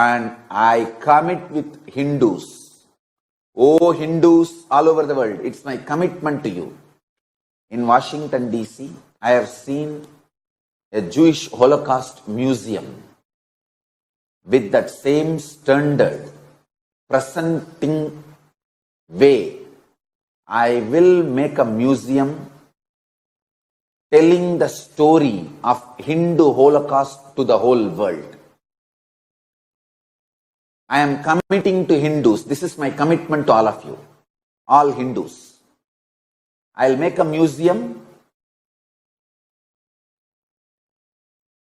and I commit with Hindus. Oh, Hindus all over the world, it's my commitment to you. In Washington, D.C., I have seen a Jewish Holocaust museum with that same standard, presenting way. I will make a museum telling the story of Hindu Holocaust to the whole world. I am committing to Hindus. This is my commitment to all of you, all Hindus. I'll make a museum.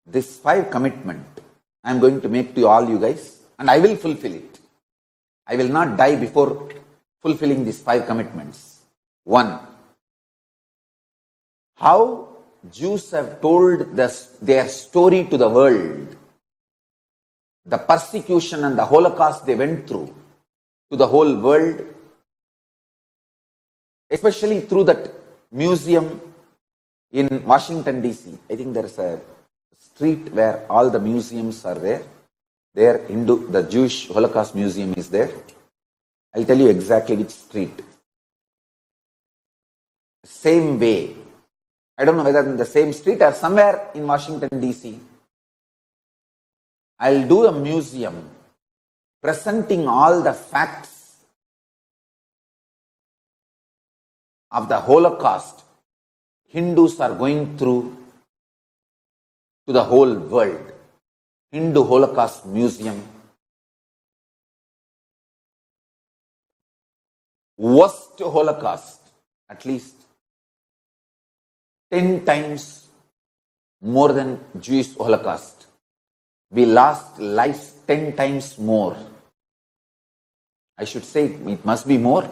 This 5 commitment I am going to make to all you guys, and I will fulfill it. I will not die before fulfilling these 5 commitments. 1. How Jews have told their story to the world, the persecution and the Holocaust they went through to the whole world, especially through that museum in Washington, D.C. I think there is a street where all the museums are there. There, the Jewish Holocaust Museum is there. I'll tell you exactly which street. Same way. I don't know whether in the same street or somewhere in Washington, D.C. I'll do a museum presenting all the facts of the Holocaust Hindus are going through to the whole world. Hindu Holocaust Museum. Worst Holocaust, at least 10 times more than Jewish Holocaust. We lost lives 10 times more. I should say it must be more.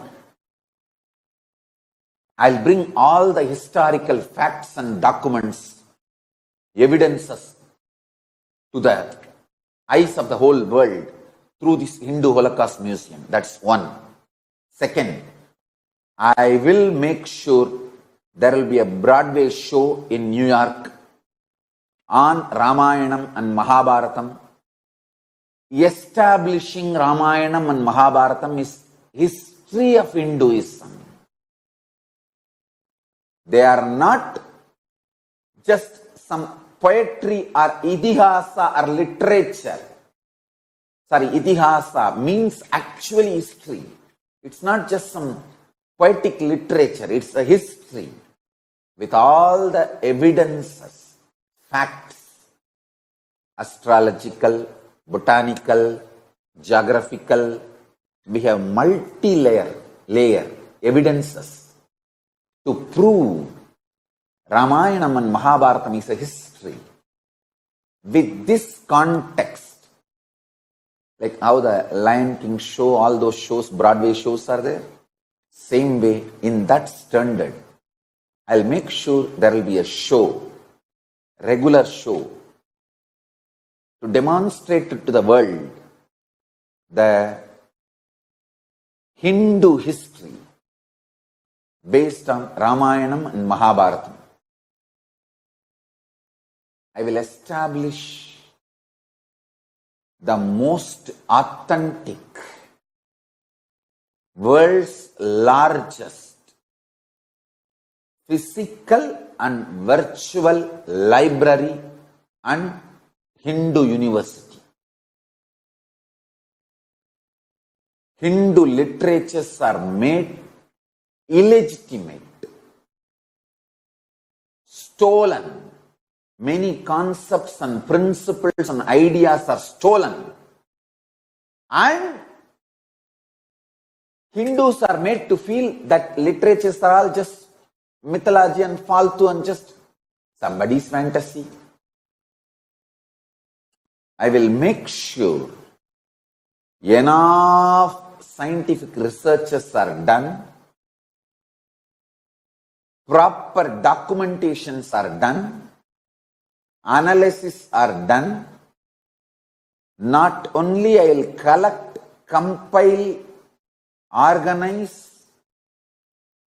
I'll bring all the historical facts and documents, evidences to the eyes of the whole world through this Hindu Holocaust Museum. That's 1. Second, I will make sure there will be a Broadway show in New York on Ramayanam and Mahabharatam. Establishing Ramayanam and Mahabharatam is history of Hinduism. They are not just some poetry or idihasa or literature. Sorry, idihasa means actually history. It's not just some poetic literature, it's a history with all the evidences, facts, astrological, botanical, geographical. We have multi-layer evidences to prove Ramayanam and Mahabharatam is a history. With this context, like how the Lion King show, all those shows, Broadway shows are there. Same way, in that standard, I'll make sure there will be a show, regular show, to demonstrate to the world the Hindu history based on Ramayanam and Mahabharatam. I will establish the most authentic, world's largest physical and virtual library and Hindu university. Hindu literatures are made illegitimate, stolen. Many concepts and principles and ideas are stolen. And Hindus are made to feel that literatures are all just mythology and faltu and just somebody's fantasy. I will make sure enough scientific researches are done, proper documentations are done, analysis are done. Not only I will collect, compile, organize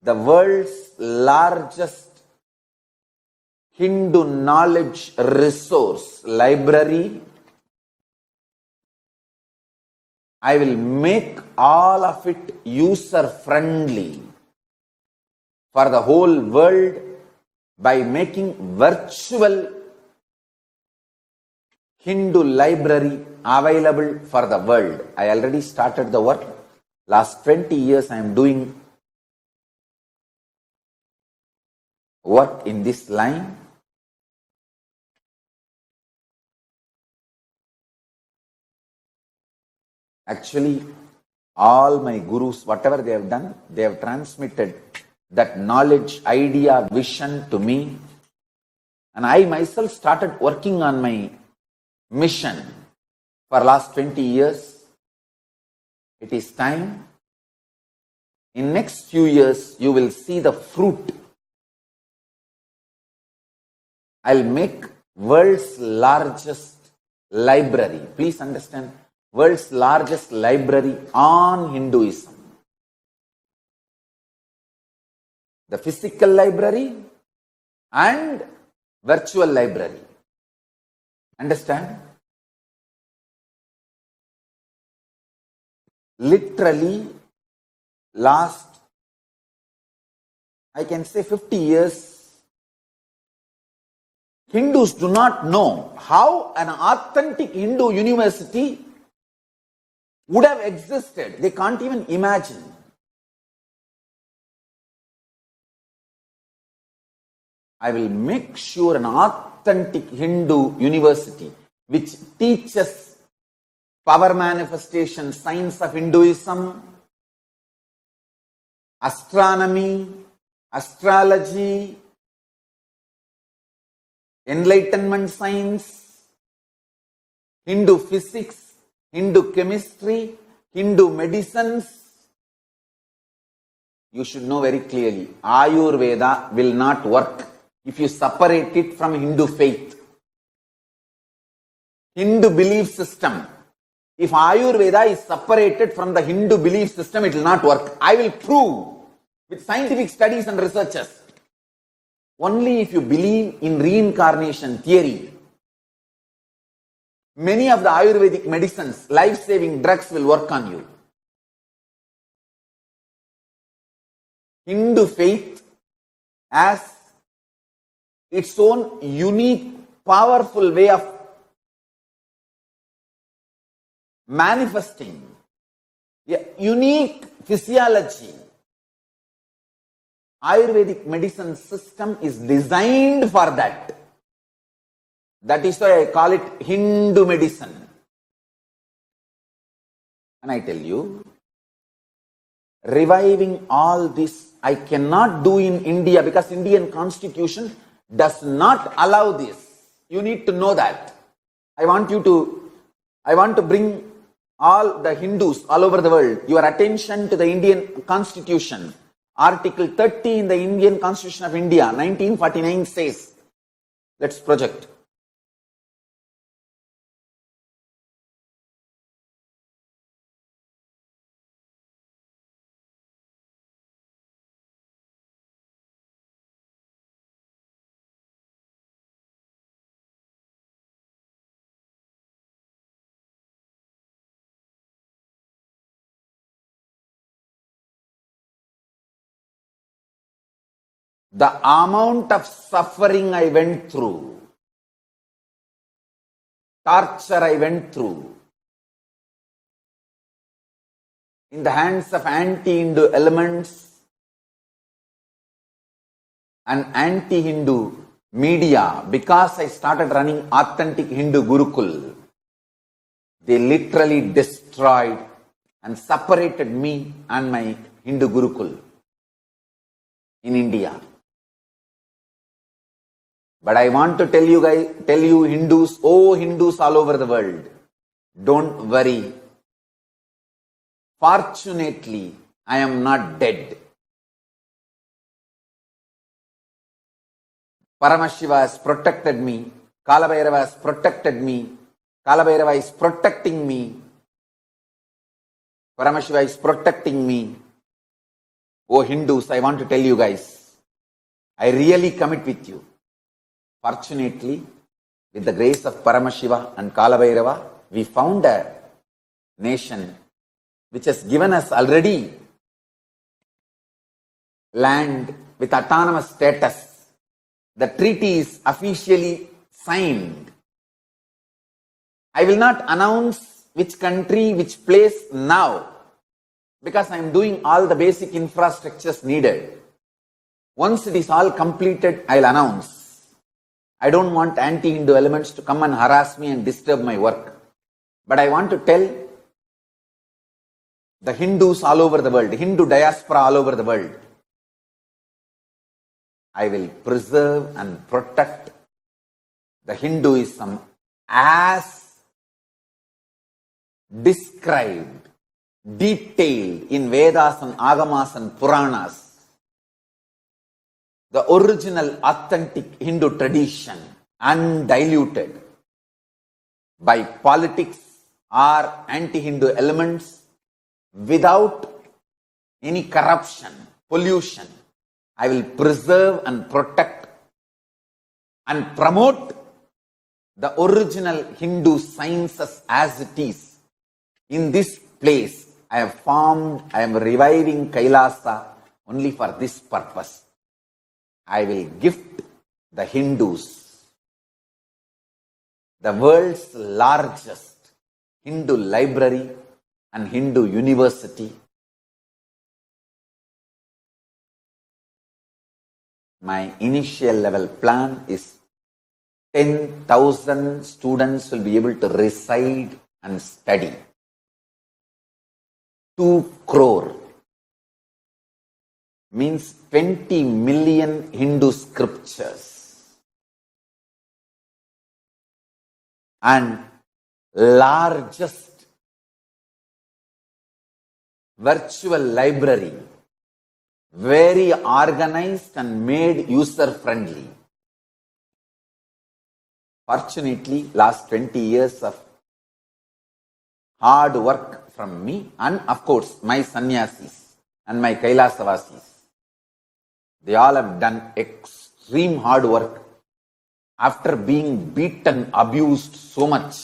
the world's largest Hindu knowledge resource library I will make all of it user friendly for the whole world by making virtual Hindu library available for the world. I already started the work. Last 20 years I am doing work in this line. Actually, all my gurus, whatever they have done, they have transmitted that knowledge, idea, vision to me. And I myself started working on my mission for last 20 years. It is time. In next few years, you will see the fruit. I'll make world's largest library. Please understand, world's largest library on Hinduism. The physical library and virtual library. Understand? Literally, last, I can say 50 years, Hindus do not know how an authentic Hindu university would have existed. They can't even imagine. I will make sure an authentic Hindu university which teaches power manifestation, science of Hinduism, astronomy, astrology, enlightenment science, Hindu physics, Hindu chemistry, Hindu medicines. You should know very clearly, Ayurveda will not work if you separate it from Hindu faith. Hindu belief system. If Ayurveda is separated from the Hindu belief system, it will not work. I will prove with scientific studies and researches. Only if you believe in reincarnation theory, many of the Ayurvedic medicines, life-saving drugs will work on you. Hindu faith has its own unique, powerful way of manifesting a unique physiology. Ayurvedic medicine system is designed for that. That is why I call it Hindu medicine. And I tell you, reviving all this I cannot do in India because Indian constitution does not allow this. You need to know that. I want to bring all the Hindus all over the world, your attention to the Indian constitution. Article 30 in the Indian Constitution of India, 1949 says, let's project. The amount of suffering I went through, torture I went through, in the hands of anti-Hindu elements and anti-Hindu media, because I started running authentic Hindu Gurukul, they literally destroyed and separated me and my Hindu Gurukul in India. But I want to tell you guys, tell you Hindus, oh Hindus all over the world, don't worry. Fortunately, I am not dead. Paramashiva has protected me. Kalabhairava has protected me. Kalabhairava is protecting me. Paramashiva is protecting me. Oh Hindus, I want to tell you guys, I really commit with you. Fortunately, with the grace of Paramashiva and Kalabhairava, we found a nation which has given us already land with autonomous status. The treaty is officially signed. I will not announce which country, which place now, because I am doing all the basic infrastructures needed. Once it is all completed, I will announce. I don't want anti-Hindu elements to come and harass me and disturb my work. But I want to tell the Hindus all over the world, Hindu diaspora all over the world, I will preserve and protect the Hinduism as described, detailed in Vedas and Agamas and Puranas. The original authentic Hindu tradition, undiluted by politics or anti-Hindu elements, without any corruption, pollution. I will preserve and protect and promote the original Hindu sciences as it is. In this place, I am reviving Kailasa only for this purpose. I will gift the Hindus the world's largest Hindu library and Hindu university. My initial level plan is 10,000 students will be able to reside and study. 2 crore means 20 million Hindu scriptures and largest virtual library, very organized and made user friendly. Fortunately, last 20 years of hard work from me and of course my sannyasis and my Kailasavasis, they all have done extreme hard work after being beaten, abused so much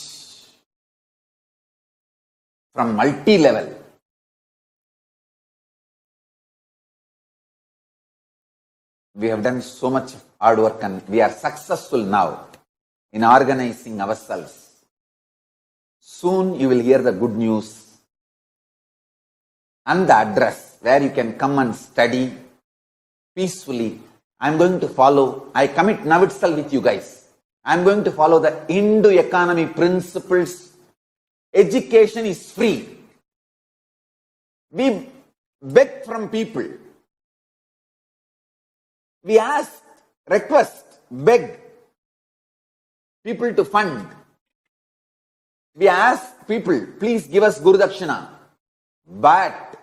from multi-level. We have done so much hard work and we are successful now in organizing ourselves. Soon you will hear the good news and the address where you can come and study peacefully. I am going to follow, I commit now itself with you guys. I am going to follow the Hindu economy principles. Education is free. We beg from people. We ask, request, beg people to fund. We ask people, please give us Guru Dakshina. But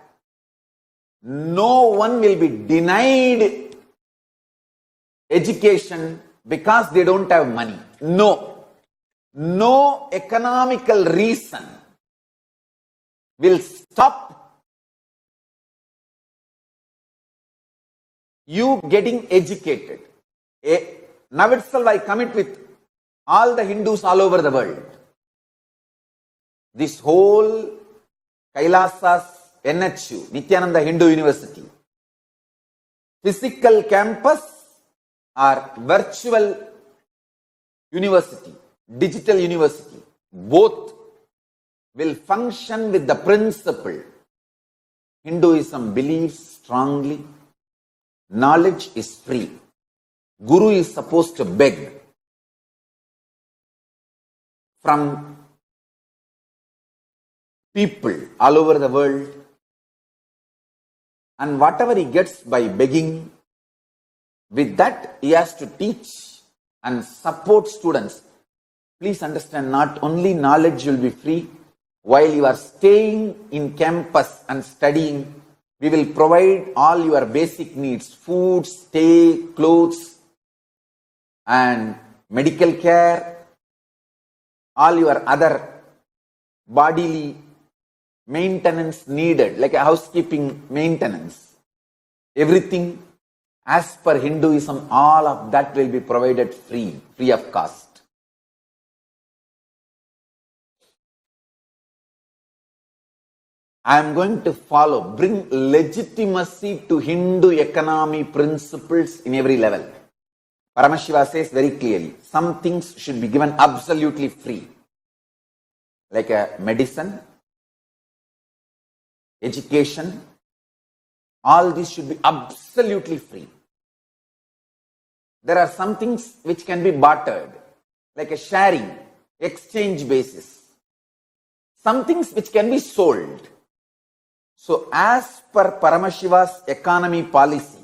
no one will be denied education because they don't have money. No. No economical reason will stop you getting educated. Now itself I commit with all the Hindus all over the world. This whole Kailasas NHU, Nityananda Hindu University, physical campus or virtual university, digital university, both will function with the principle. Hinduism believes strongly, knowledge is free. Guru is supposed to beg from people all over the world, and whatever he gets by begging, with that he has to teach and support students. Please understand, not only knowledge will be free, while you are staying in campus and studying, we will provide all your basic needs, food, stay, clothes, and medical care, all your other bodily maintenance needed, like a housekeeping maintenance. Everything as per Hinduism, all of that will be provided free of cost. I am going to bring legitimacy to Hindu economy principles in every level. Paramashiva says very clearly, some things should be given absolutely free. Like a medicine, education, all these should be absolutely free. There are some things which can be bartered, like a sharing, exchange basis. Some things which can be sold. So as per Paramashiva's economy policy,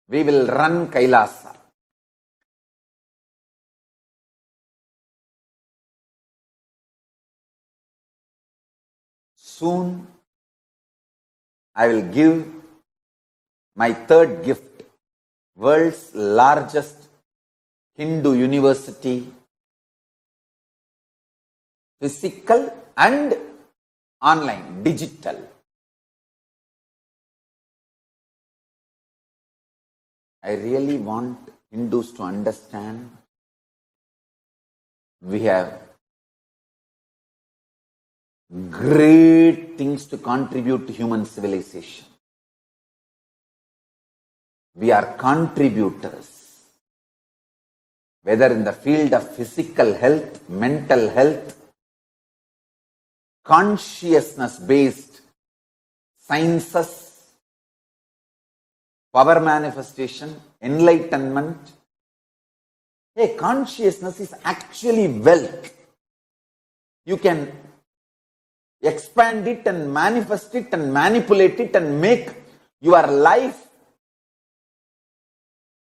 we will run Kailasa. Soon, I will give my third gift, world's largest Hindu university, physical and online, digital. I really want Hindus to understand we have great things to contribute to human civilization. We are contributors, whether in the field of physical health, mental health, consciousness-based sciences, power manifestation, enlightenment. Hey, consciousness is actually wealth. You can expand it and manifest it and manipulate it and make your life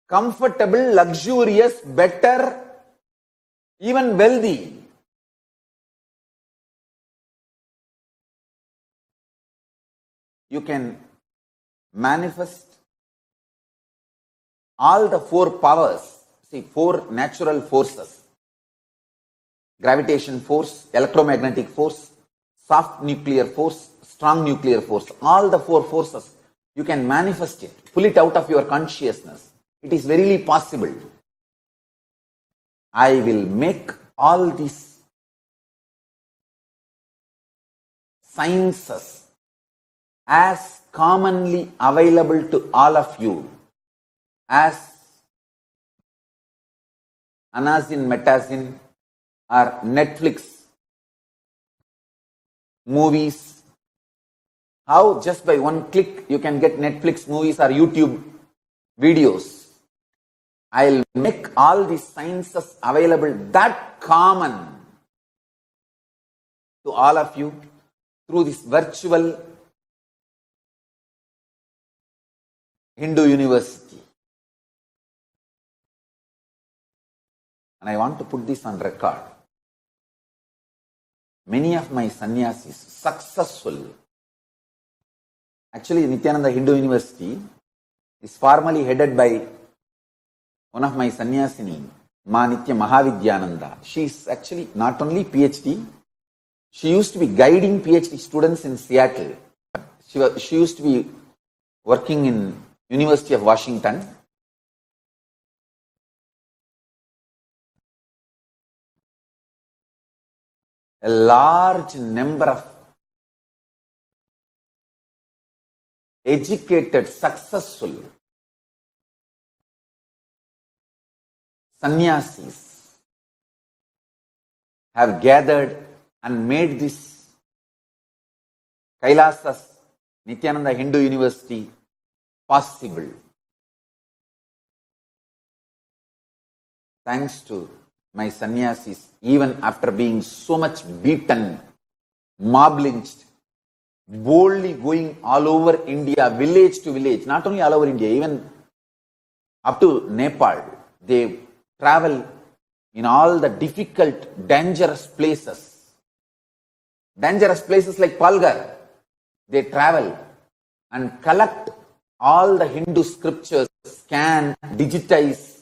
comfortable, luxurious, better, even wealthy. You can manifest all the four powers, four natural forces: gravitation force, electromagnetic force, soft nuclear force, strong nuclear force. All the four forces, you can manifest it, pull it out of your consciousness. It is verily possible. I will make all these sciences as commonly available to all of you as Anazin, Metazin or Netflix movies. How just by one click you can get Netflix movies or YouTube videos. I'll make all these sciences available that common to all of you through this virtual Hindu university. And I want to put this on record. Many of my sannyasis, successful. Actually, Nityananda Hindu University is formally headed by one of my sannyasini, Ma Nitya Mahavidyananda. She is actually not only PhD, she used to be guiding PhD students in Seattle. She used to be working in University of Washington. A large number of educated, successful sannyasis have gathered and made this Kailasas Nityananda Hindu University possible. Thanks to my sannyasis, even after being so much beaten, mob lynched, boldly going all over India, village to village, not only all over India, even up to Nepal. They travel in all the difficult, dangerous places like Palghar. They travel and collect all the Hindu scriptures, scan, digitize.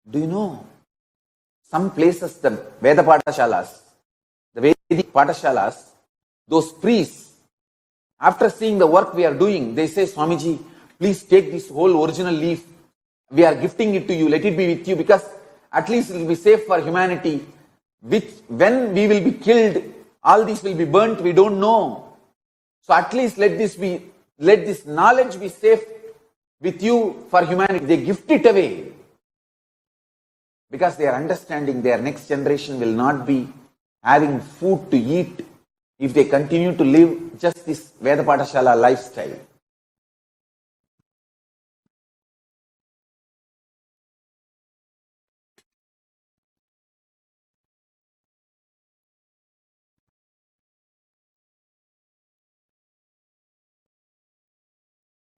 Do you know, some places, the Veda Patashalas, the Vedic Patashalas, those priests, after seeing the work we are doing, they say, Swamiji, please take this whole original leaf. We are gifting it to you. Let it be with you, because at least it will be safe for humanity. which when we will be killed, all these will be burnt, we don't know. So at least let this knowledge be safe with you for humanity. They gift it away because they are understanding their next generation will not be having food to eat if they continue to live just this Veda Pathashala lifestyle.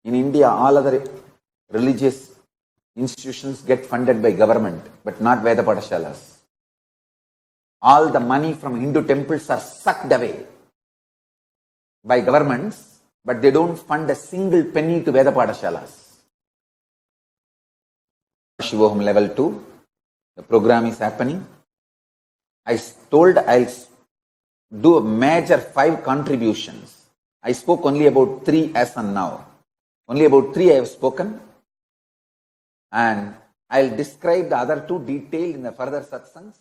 In India, all other religious institutions get funded by government, but not Veda Pathashalas. All the money from Hindu temples are sucked away by governments, but they don't fund a single penny to Veda Pathashalas. Shivoham level 2, the program is happening. I told I'll do a major 5 contributions. I spoke only about 3 as on now. Only about 3 I have spoken, and I'll describe the other 2 detailed in the further satsangs.